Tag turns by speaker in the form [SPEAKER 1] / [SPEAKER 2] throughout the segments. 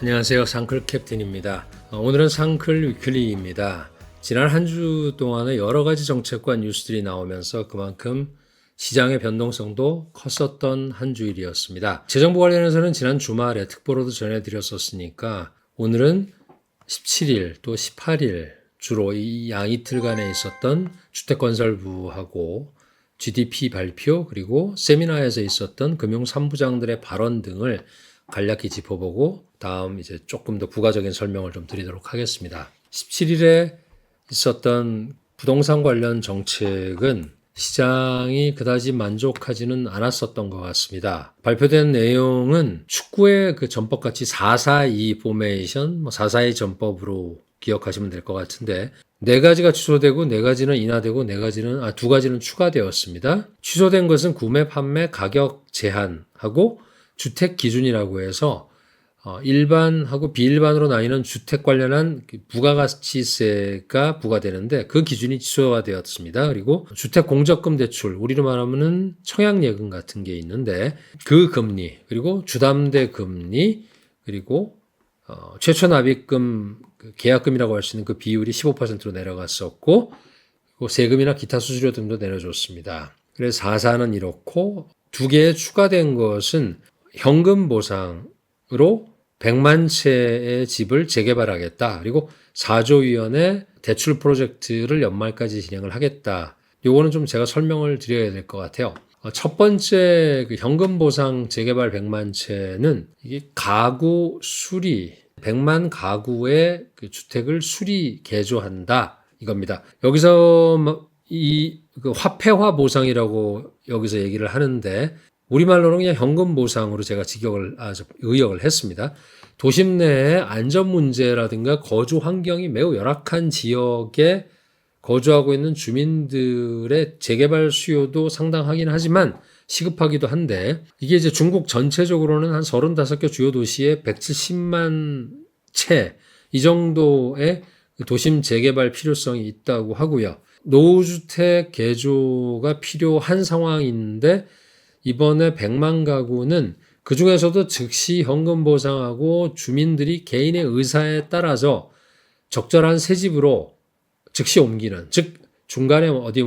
[SPEAKER 1] 안녕하세요. 상클 캡틴입니다. 오늘은 상클 위클리입니다. 지난 한 주 동안에 여러 가지 정책과 뉴스들이 나오면서 그만큼 시장의 변동성도 컸었던 한 주일이었습니다. 재정부 관련해서는 지난 주말에 특보로도 전해드렸었으니까 오늘은 17일 또 18일 주로 이 이틀간에 있었던 주택건설부하고 GDP 발표 그리고 세미나에서 있었던 금융 3부장들의 발언 등을 간략히 짚어보고 다음 이제 조금 더 부가적인 설명을 좀 드리도록 하겠습니다. 17일에 있었던 부동산 관련 정책은 시장이 그다지 만족하지는 않았었던 것 같습니다. 발표된 내용은 축구의 그 전법같이 442 포메이션, 442 전법으로 기억하시면 될 것 같은데 네 가지가 취소되고 네 가지는 인하되고 두 가지는 추가되었습니다. 취소된 것은 구매, 판매, 가격 제한하고 주택 기준이라고 해서 일반하고 비일반으로 나뉘는 주택 관련한 부가가치세가 부과되는데 그 기준이 취소가 되었습니다. 그리고 주택 공적금 대출, 우리로 말하면은 청약예금 같은 게 있는데 그 금리, 그리고 주담대 금리, 그리고 최초 납입금 계약금이라고 할 수 있는 그 비율이 15%로 내려갔었고 그리고 세금이나 기타 수수료 등도 내려줬습니다. 그래서 4사는 이렇고 두 개에 추가된 것은 현금 보상으로 100만 채의 집을 재개발하겠다. 그리고 4조 위원의 대출 프로젝트를 연말까지 진행을 하겠다. 요거는 좀 제가 설명을 드려야 될 것 같아요. 첫 번째 그 현금 보상 재개발 100만 채는 이게 가구 수리 100만 가구의 그 주택을 수리 개조한다 이겁니다. 여기서 이 그 화폐화 보상이라고 여기서 얘기를 하는데 우리말로는 그냥 현금 보상으로 제가 의역을 했습니다. 도심 내의 안전 문제라든가 거주 환경이 매우 열악한 지역에 거주하고 있는 주민들의 재개발 수요도 상당하긴 하지만 시급하기도 한데 이게 이제 중국 전체적으로는 한 35개 주요 도시에 170만 채 이 정도의 도심 재개발 필요성이 있다고 하고요. 노후주택 개조가 필요한 상황인데 이번에 100만 가구는 그중에서도 즉시 현금 보상하고 주민들이 개인의 의사에 따라서 적절한 새 집으로 즉시 옮기는, 즉 중간에 어디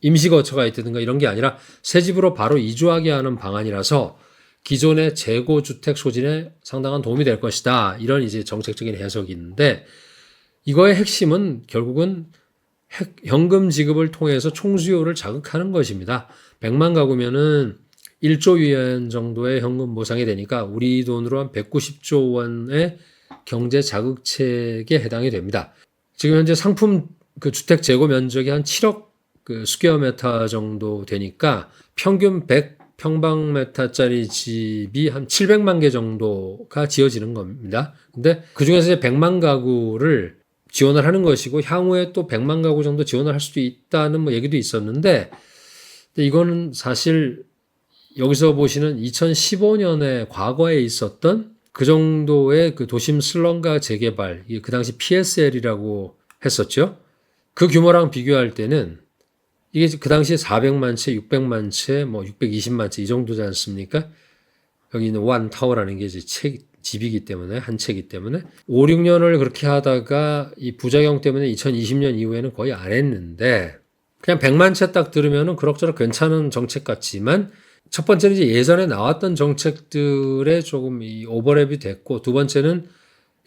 [SPEAKER 1] 임시거처가 있다든가 이런 게 아니라 새 집으로 바로 이주하게 하는 방안이라서 기존의 재고주택 소진에 상당한 도움이 될 것이다. 이런 이제 정책적인 해석이 있는데 이거의 핵심은 결국은 현금 지급을 통해서 총수요를 자극하는 것입니다. 100만 가구면은 1조 위안 정도의 현금 보상이 되니까 우리 돈으로 한 190조 원의 경제 자극책에 해당이 됩니다. 지금 현재 상품 그 주택 재고 면적이 한 7억 그 스퀘어미터 정도 되니까 평균 100평방미터짜리 집이 한 700만 개 정도가 지어지는 겁니다. 근데 그 중에서 이제 100만 가구를 지원을 하는 것이고 향후에 또 100만 가구 정도 지원을 할 수도 있다는 얘기도 있었는데 이거는 사실 여기서 보시는 2015년에 과거에 있었던 그 정도의 그 도심 슬럼가 재개발, 그 당시 PSL이라고 했었죠. 그 규모랑 비교할 때는 이게 그 당시에 400만 채, 600만 채, 620만 채 이 정도지 않습니까? 여기 있는 원타워라는 게 이제 집이기 때문에 한 채이기 때문에 5, 6년을 그렇게 하다가 이 부작용 때문에 2020년 이후에는 거의 안 했는데 그냥 100만 채 딱 들으면은 그럭저럭 괜찮은 정책 같지만 첫 번째는 이제 예전에 나왔던 정책들에 조금 이 오버랩이 됐고 두 번째는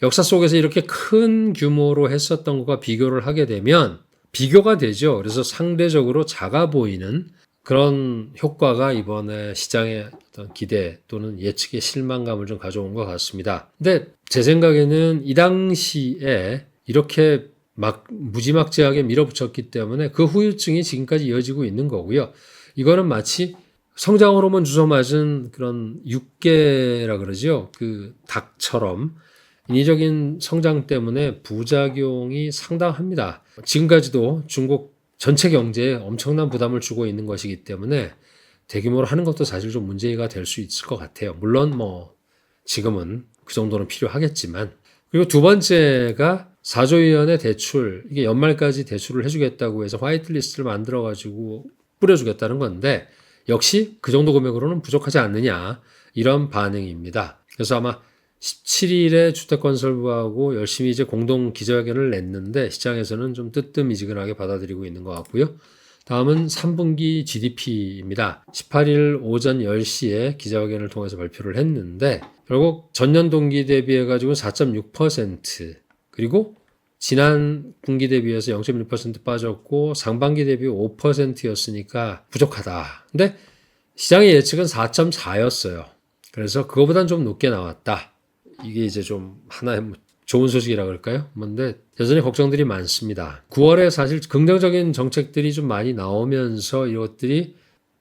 [SPEAKER 1] 역사 속에서 이렇게 큰 규모로 했었던 것과 비교를 하게 되면 비교가 되죠. 그래서 상대적으로 작아 보이는 그런 효과가 이번에 시장의 어떤 기대 또는 예측의 실망감을 좀 가져온 것 같습니다. 근데 제 생각에는 이 당시에 이렇게 막 무지막지하게 밀어붙였기 때문에 그 후유증이 지금까지 이어지고 있는 거고요. 이거는 마치 성장 호르몬 주사 맞은 그런 육개라 그러죠. 그 닭처럼 인위적인 성장 때문에 부작용이 상당합니다. 지금까지도 중국 전체 경제에 엄청난 부담을 주고 있는 것이기 때문에 대규모로 하는 것도 사실 좀 문제가 될 수 있을 것 같아요. 물론 지금은 그 정도는 필요하겠지만. 그리고 두 번째가 4조 위원의 대출, 이게 연말까지 대출을 해주겠다고 해서 화이트리스트를 만들어가지고 뿌려주겠다는 건데 역시 그 정도 금액으로는 부족하지 않느냐 이런 반응입니다. 그래서 아마 17일에 주택건설부하고 열심히 이제 공동 기자회견을 냈는데 시장에서는 좀 뜨뜻미지근하게 받아들이고 있는 것 같고요. 다음은 3분기 GDP입니다. 18일 오전 10시에 기자회견을 통해서 발표를 했는데 결국 전년 동기 대비해 가지고 4.6% 그리고 지난 분기 대비해서 0.1% 빠졌고 상반기 대비 5%였으니까 부족하다. 근데 시장의 예측은 4.4였어요. 그래서 그거보단 좀 높게 나왔다. 이게 이제 좀 하나의 좋은 소식이라 그럴까요? 근데 여전히 걱정들이 많습니다. 9월에 사실 긍정적인 정책들이 좀 많이 나오면서 이것들이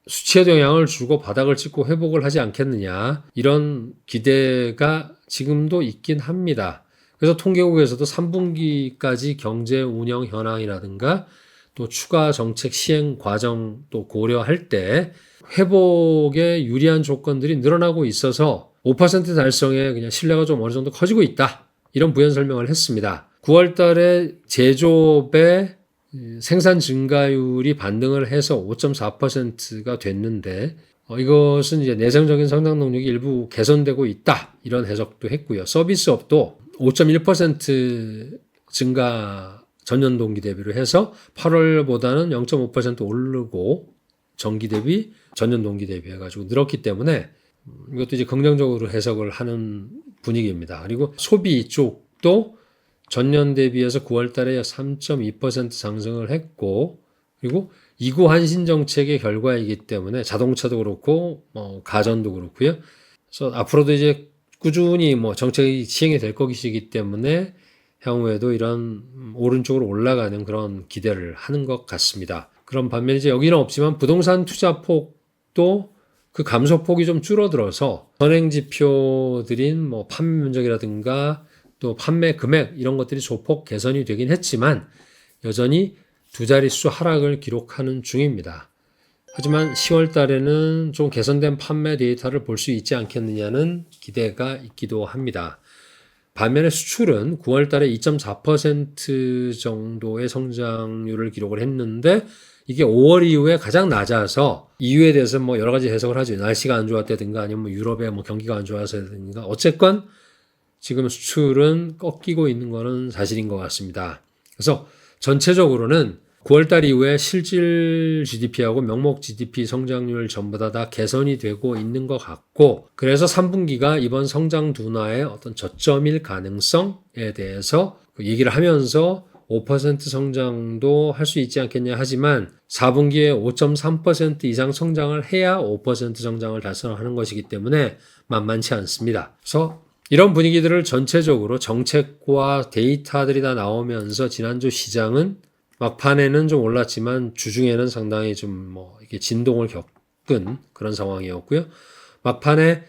[SPEAKER 1] 수치에도 영향을 주고 바닥을 찍고 회복을 하지 않겠느냐 이런 기대가 지금도 있긴 합니다. 그래서 통계국에서도 3분기까지 경제 운영 현황이라든가 또 추가 정책 시행 과정 또 고려할 때 회복에 유리한 조건들이 늘어나고 있어서 5% 달성에 그냥 신뢰가 좀 어느 정도 커지고 있다. 이런 부연 설명을 했습니다. 9월 달에 제조업의 생산 증가율이 반등을 해서 5.4%가 됐는데 이것은 이제 내성적인 성장 능력이 일부 개선되고 있다. 이런 해석도 했고요. 서비스업도 5.1% 증가 전년 동기 대비로 해서 8월보다는 0.5% 오르고 전기 대비 전년 동기 대비해 가지고 늘었기 때문에 이것도 이제 긍정적으로 해석을 하는 분위기입니다. 그리고 소비 쪽도 전년 대비해서 9월 달에 3.2% 상승을 했고 그리고 이구 한신 정책의 결과이기 때문에 자동차도 그렇고 가전도 그렇고요. 그래서 앞으로도 이제 꾸준히 정책이 시행이 될 것이기 때문에 향후에도 이런 오른쪽으로 올라가는 그런 기대를 하는 것 같습니다. 그런 반면에 이제 여기는 없지만 부동산 투자 폭도 그 감소폭이 좀 줄어들어서 선행 지표들인 판매 면적이라든가 또 판매 금액 이런 것들이 소폭 개선이 되긴 했지만 여전히 두 자릿수 하락을 기록하는 중입니다. 하지만 10월 달에는 좀 개선된 판매 데이터를 볼 수 있지 않겠느냐는 기대가 있기도 합니다. 반면에 수출은 9월 달에 2.4% 정도의 성장률을 기록을 했는데 이게 5월 이후에 가장 낮아서 이유에 대해서 여러 가지 해석을 하죠. 날씨가 안 좋았다든가 아니면 유럽의 경기가 안 좋아서든가 어쨌건 지금 수출은 꺾이고 있는 것은 사실인 것 같습니다. 그래서 전체적으로는 9월 달 이후에 실질 GDP하고 명목 GDP 성장률 전부 다 개선이 되고 있는 것 같고 그래서 3분기가 이번 성장 둔화의 어떤 저점일 가능성에 대해서 얘기를 하면서 5% 성장도 할 수 있지 않겠냐 하지만 4분기에 5.3% 이상 성장을 해야 5% 성장을 달성하는 것이기 때문에 만만치 않습니다. 그래서 이런 분위기들을 전체적으로 정책과 데이터들이 다 나오면서 지난주 시장은 막판에는 좀 올랐지만 주중에는 상당히 좀 이게 진동을 겪은 그런 상황이었고요. 막판에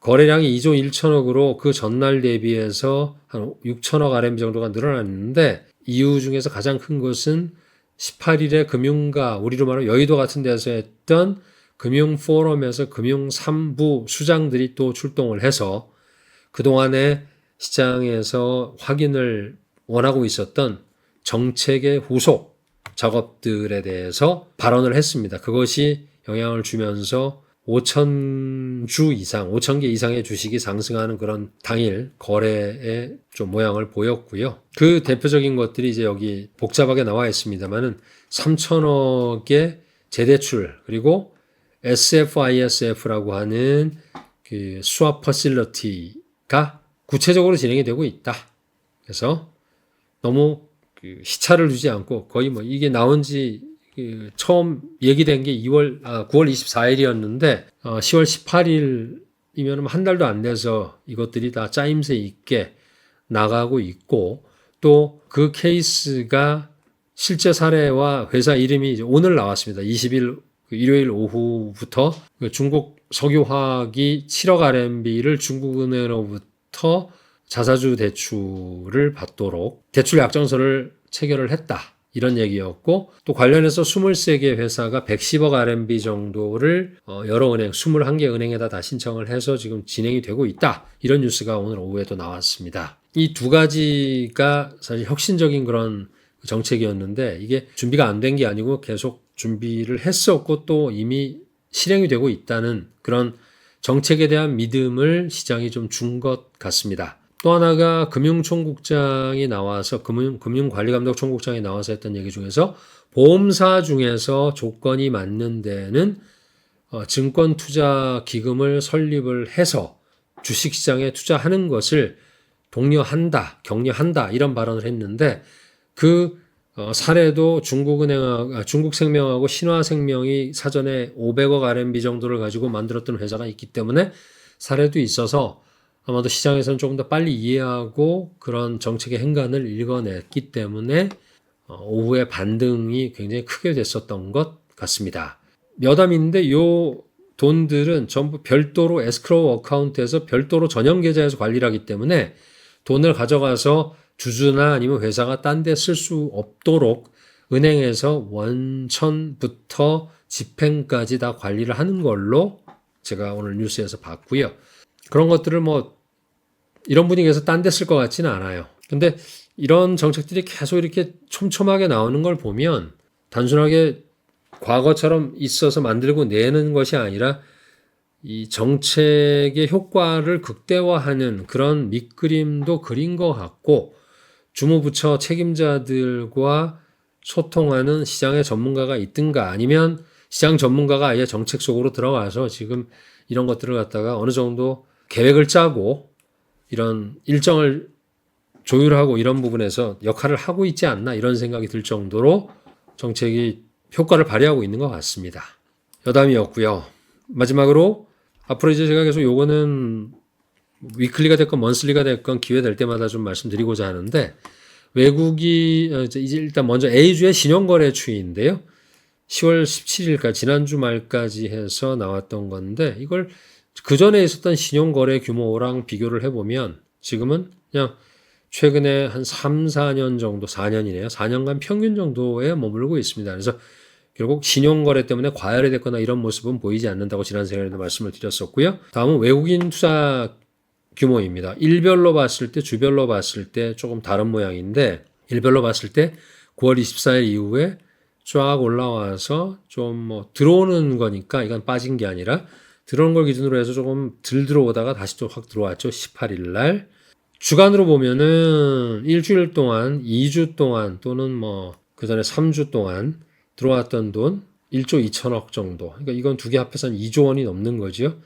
[SPEAKER 1] 거래량이 2조 1천억으로 그 전날 대비해서 한 6천억 RMB 정도가 늘어났는데 이유 중에서 가장 큰 것은 18일에 금융가, 우리로 말하면 여의도 같은 데서 했던 금융 포럼에서 금융 3부 수장들이 또 출동을 해서 그동안에 시장에서 확인을 원하고 있었던 정책의 후속 작업들에 대해서 발언을 했습니다. 그것이 영향을 주면서 5,000주 이상, 5,000개 이상의 주식이 상승하는 그런 당일 거래의 좀 모양을 보였고요. 그 대표적인 것들이 이제 여기 복잡하게 나와 있습니다만은 3,000억의 재대출 그리고 SFISF라고 하는 그 스왑 퍼실러티가 구체적으로 진행이 되고 있다. 그래서 너무 시차를 두지 않고 거의 이게 나온 지 처음 얘기된 게 9월 24일이었는데 10월 18일이면 한 달도 안 돼서 이것들이 다 짜임새 있게 나가고 있고 또 그 케이스가 실제 사례와 회사 이름이 이제 오늘 나왔습니다. 20일 일요일 오후부터 중국 석유화학이 7억 RMB를 중국은행으로부터 자사주 대출을 받도록 대출 약정서를 체결을 했다. 이런 얘기였고 또 관련해서 23개 회사가 110억 RMB 정도를 여러 은행, 21개 은행에다 다 신청을 해서 지금 진행이 되고 있다. 이런 뉴스가 오늘 오후에도 나왔습니다. 이 두 가지가 사실 혁신적인 그런 정책이었는데 이게 준비가 안 된 게 아니고 계속 준비를 했었고 또 이미 실행이 되고 있다는 그런 정책에 대한 믿음을 시장이 좀 준 것 같습니다. 또 하나가 금융총국장이 나와서 금융관리감독총국장이 나와서 했던 얘기 중에서 보험사 중에서 조건이 맞는 데는 증권투자기금을 설립을 해서 주식시장에 투자하는 것을 격려한다 이런 발언을 했는데 그 사례도 중국생명하고 신화생명이 사전에 500억 RMB 정도를 가지고 만들었던 회사가 있기 때문에 사례도 있어서 아마도 시장에서는 조금 더 빨리 이해하고 그런 정책의 행간을 읽어냈기 때문에 오후에 반등이 굉장히 크게 됐었던 것 같습니다. 몇 암인데 요 돈들은 전부 별도로 에스크로우 어카운트에서 별도로 전용 계좌에서 관리를 하기 때문에 돈을 가져가서 주주나 아니면 회사가 딴 데 쓸 수 없도록 은행에서 원천부터 집행까지 다 관리를 하는 걸로 제가 오늘 뉴스에서 봤고요. 그런 것들을 이런 분위기에서 딴 데 쓸 것 같지는 않아요. 근데 이런 정책들이 계속 이렇게 촘촘하게 나오는 걸 보면 단순하게 과거처럼 있어서 만들고 내는 것이 아니라 이 정책의 효과를 극대화하는 그런 밑그림도 그린 것 같고 주무부처 책임자들과 소통하는 시장의 전문가가 있든가 아니면 시장 전문가가 아예 정책 속으로 들어가서 지금 이런 것들을 갖다가 어느 정도 계획을 짜고 이런 일정을 조율하고 이런 부분에서 역할을 하고 있지 않나 이런 생각이 들 정도로 정책이 효과를 발휘하고 있는 것 같습니다. 여담이었고요. 마지막으로 앞으로 이제 제가 계속 요거는 위클리가 됐건 먼슬리가 됐건 기회 될 때마다 좀 말씀드리고자 하는데 외국이 이제 일단 먼저 A주의 신용거래 추이인데요. 10월 17일까지 지난주 말까지 해서 나왔던 건데 이걸 그 전에 있었던 신용거래 규모랑 비교를 해보면 지금은 그냥 최근에 한 3, 4년 정도, 4년이네요. 4년간 평균 정도에 머물고 있습니다. 그래서 결국 신용거래 때문에 과열이 됐거나 이런 모습은 보이지 않는다고 지난 시간에도 말씀을 드렸었고요. 다음은 외국인 투자 규모입니다. 일별로 봤을 때, 주별로 봤을 때 조금 다른 모양인데 일별로 봤을 때 9월 24일 이후에 쫙 올라와서 좀 들어오는 거니까 이건 빠진 게 아니라 들어오는 걸 기준으로 해서 조금 덜 들어오다가 다시 또 확 들어왔죠. 18일 날. 주간으로 보면은 일주일 동안, 2주 동안 또는 그 전에 3주 동안 들어왔던 돈 1조 2천억 정도. 그러니까 이건 두 개 합해서 한 2조 원이 넘는 거죠.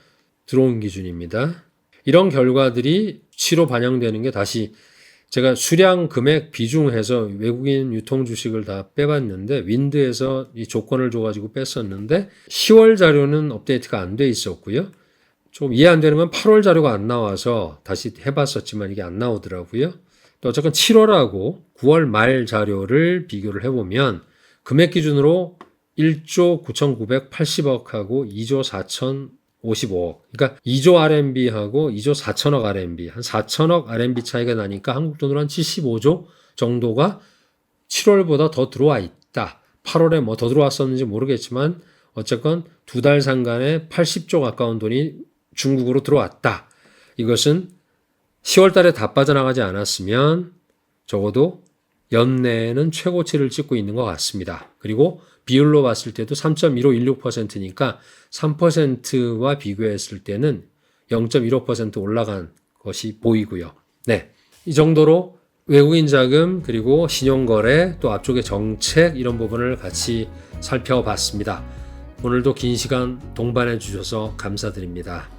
[SPEAKER 1] 들어온 기준입니다. 이런 결과들이 수치로 반영되는 게 다시 제가 수량 금액 비중해서 외국인 유통 주식을 다 빼봤는데 윈드에서 이 조건을 줘가지고 뺐었는데 10월 자료는 업데이트가 안 돼 있었고요. 조금 이해 안 되는 건 8월 자료가 안 나와서 다시 해봤었지만 이게 안 나오더라고요. 또 어쨌건 7월하고 9월 말 자료를 비교를 해보면 금액 기준으로 1조 9,980억하고 2조 4,055억. 그러니까 2조 RMB하고 2조 4천억 RMB. 한 4천억 RMB 차이가 나니까 한국 돈으로 한 75조 정도가 7월보다 더 들어와 있다. 8월에 더 들어왔었는지 모르겠지만 어쨌건 두 달 상간에 80조 가까운 돈이 중국으로 들어왔다. 이것은 10월 달에 다 빠져나가지 않았으면 적어도 연내에는 최고치를 찍고 있는 것 같습니다. 그리고 비율로 봤을 때도 3.1516%니까 3%와 비교했을 때는 0.15% 올라간 것이 보이고요. 네, 이 정도로 외국인 자금 그리고 신용거래 또 앞쪽의 정책 이런 부분을 같이 살펴봤습니다. 오늘도 긴 시간 동반해 주셔서 감사드립니다.